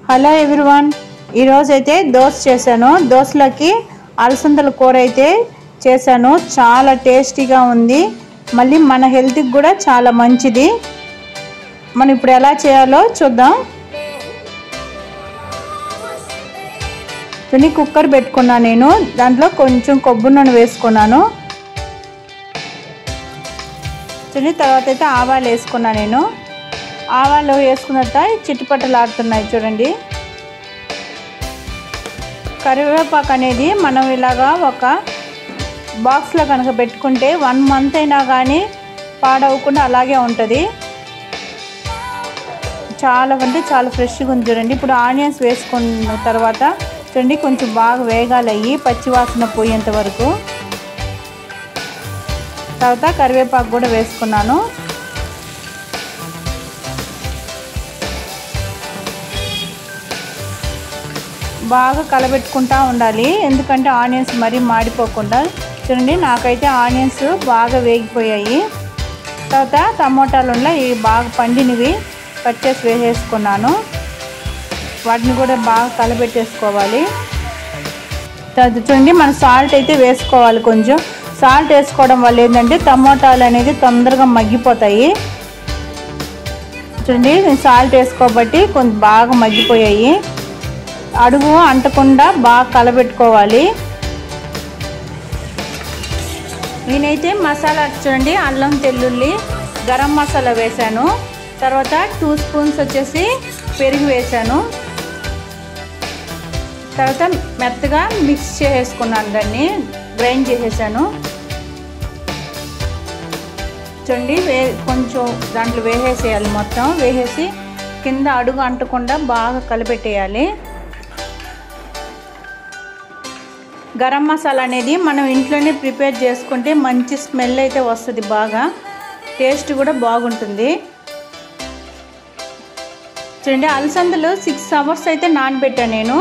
Hello everyone, ఈరోజు అయితే దోశ చేశాను. దోశలోకి అలసందల కూర అయితే చేశాను. చాలా టేస్టీగా ఉంది, మళ్ళీ మన హెల్త్కి కూడా చాలా మంచిది. మనం ఇప్పుడు ఎలా చేయాలో చూద్దాం. చూడండి, కుక్కర్ పెట్టుకున్నాను నేను. దాంట్లో కొంచెం కొబ్బరి నూనె వేసుకున్నాను. చూడండి, తర్వాత అయితే ఆవాలు వేసుకున్నాను నేను. ఆవాలు వేసుకున్నట్ట చిట్టుపట్టలాడుతున్నాయి చూడండి. కరివేపాకు అనేది మనం ఇలాగా ఒక బాక్స్లో కనుక పెట్టుకుంటే 1 మంత్ అయినా కానీ పాడవకుండా అలాగే ఉంటుంది. చాలా అంటే చాలా ఫ్రెష్గా ఉంది చూడండి. ఇప్పుడు ఆనియన్స్ వేసుకున్న తర్వాత చూడండి, కొంచెం బాగా వేగాలయ్యి పచ్చివాసన పోయేంత వరకు. తర్వాత కరివేపాకు కూడా వేసుకున్నాను. బాగా కలబెట్టుకుంటూ ఉండాలి, ఎందుకంటే ఆనియన్స్ మరీ మాడిపోకుండా. చూడండి, నాకైతే ఆనియన్స్ బాగా వేగిపోయాయి. తర్వాత టమోటాలు ఇవి బాగా పండినవి కట్ చేసి వేసేసుకున్నాను. వాటిని కూడా బాగా కలబెట్టేసుకోవాలి. తర్వాత చూడండి, మనం సాల్ట్ అయితే వేసుకోవాలి. కొంచెం సాల్ట్ వేసుకోవడం వల్ల ఏంటంటే టమోటాలు అనేది తొందరగా మగ్గిపోతాయి. చూడండి, నేను సాల్ట్ వేసుకోబట్టి కొంచెం బాగా మగ్గిపోయాయి. అడుగు అంటకుండా బాగా కలబెట్టుకోవాలి. నేనైతే మసాలా చూడండి, అల్లం తెల్లుల్లి గరం మసాలా వేసాను. తర్వాత 2 స్పూన్స్ వచ్చేసి పెరుగు వేసాను. తర్వాత మెత్తగా మిక్స్ చేసేసుకున్నాను, దాన్ని గ్రైండ్ చేసేసాను. చూడండి, కొంచెం దాంట్లో వేసేసేయాలి. మొత్తం వేసేసి కింద అడుగు అంటకుండా బాగా కలిపెట్టేయాలి. గరం మసాలా అనేది మనం ఇంట్లోనే ప్రిపేర్ చేసుకుంటే మంచి స్మెల్ అయితే వస్తుంది, బాగా టేస్ట్ కూడా బాగుంటుంది. చూడండి, అలసందలు 6 అవర్స్ అయితే నానబెట్టాను నేను.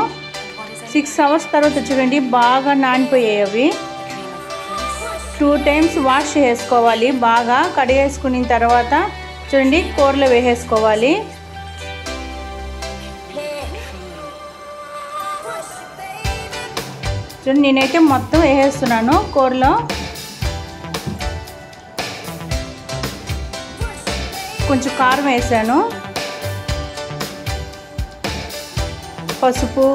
6 అవర్స్ తర్వాత చూడండి బాగా నానిపోయాయి అవి. 2 టైమ్స్ వాష్ చేసుకోవాలి. బాగా కడిగేసుకున్న తర్వాత చూడండి కూరలో వేసేసుకోవాలి. చూడండి, నేనైతే మొత్తం వేసేస్తున్నాను కూరలో. కొంచెం కారం వేసాను, పసుపు,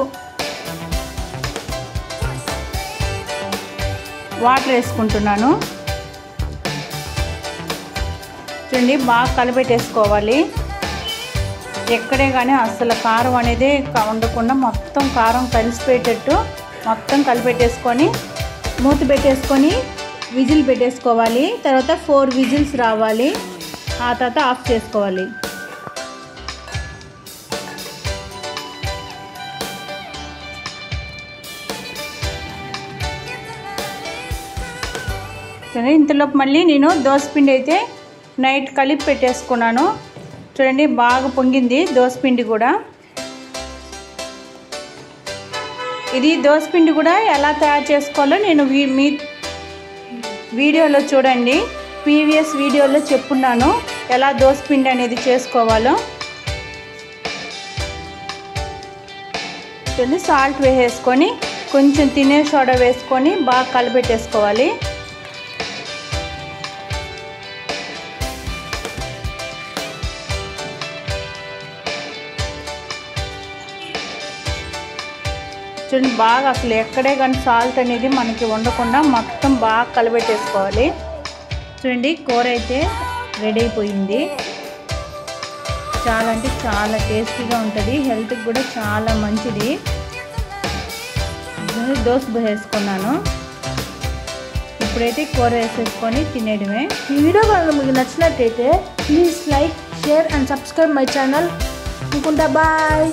వాటర్ వేసుకుంటున్నాను. చూడండి, బాగా కలిపెట్టేసుకోవాలి. ఎక్కడే కానీ అసలు కారం అనేది ఉండకుండా మొత్తం కారం కలిసిపోయేటట్టు మొత్తం కలిపెట్టేసుకొని మూత పెట్టేసుకొని విజిల్ పెట్టేసుకోవాలి. తర్వాత 4 విజిల్స్ రావాలి. ఆ తర్వాత ఆఫ్ చేసుకోవాలి. సరే, ఇంతలోపు మళ్ళీ నేను దోసపిండి అయితే నైట్ కలిపి పెట్టేసుకున్నాను. చూడండి, బాగా పొంగింది దోసపిండి కూడా. ఇది దోసపిండి కూడా ఎలా తయారు చేసుకోవాలో నేను మీ వీడియోలో చూడండి. ప్రీవియస్ వీడియోలో చెప్పున్నాను ఎలా దోసపిండి అనేది చేసుకోవాలో. చూడండి, సాల్ట్ వేసేసుకొని కొంచెం తినే సోడా వేసుకొని బాగా కలిపెట్టేసుకోవాలి. చూడండి, బాగా అసలు ఎక్కడే కానీ సాల్ట్ అనేది మనకి ఉండకుండా మొత్తం బాగా కలబెట్టేసుకోవాలి. చూడండి, కూర అయితే రెడీ అయిపోయింది. చాలా అంటే చాలా టేస్టీగా ఉంటుంది, హెల్త్కి కూడా చాలా మంచిది. దోశ వేసుకున్నాను. ఇప్పుడైతే కూర వేసేసుకొని తినేయడమే. ఈ వీడియో కనుక మీకు నచ్చినట్టయితే please like, share and subscribe my channel. అనుకుంటా బాయ్.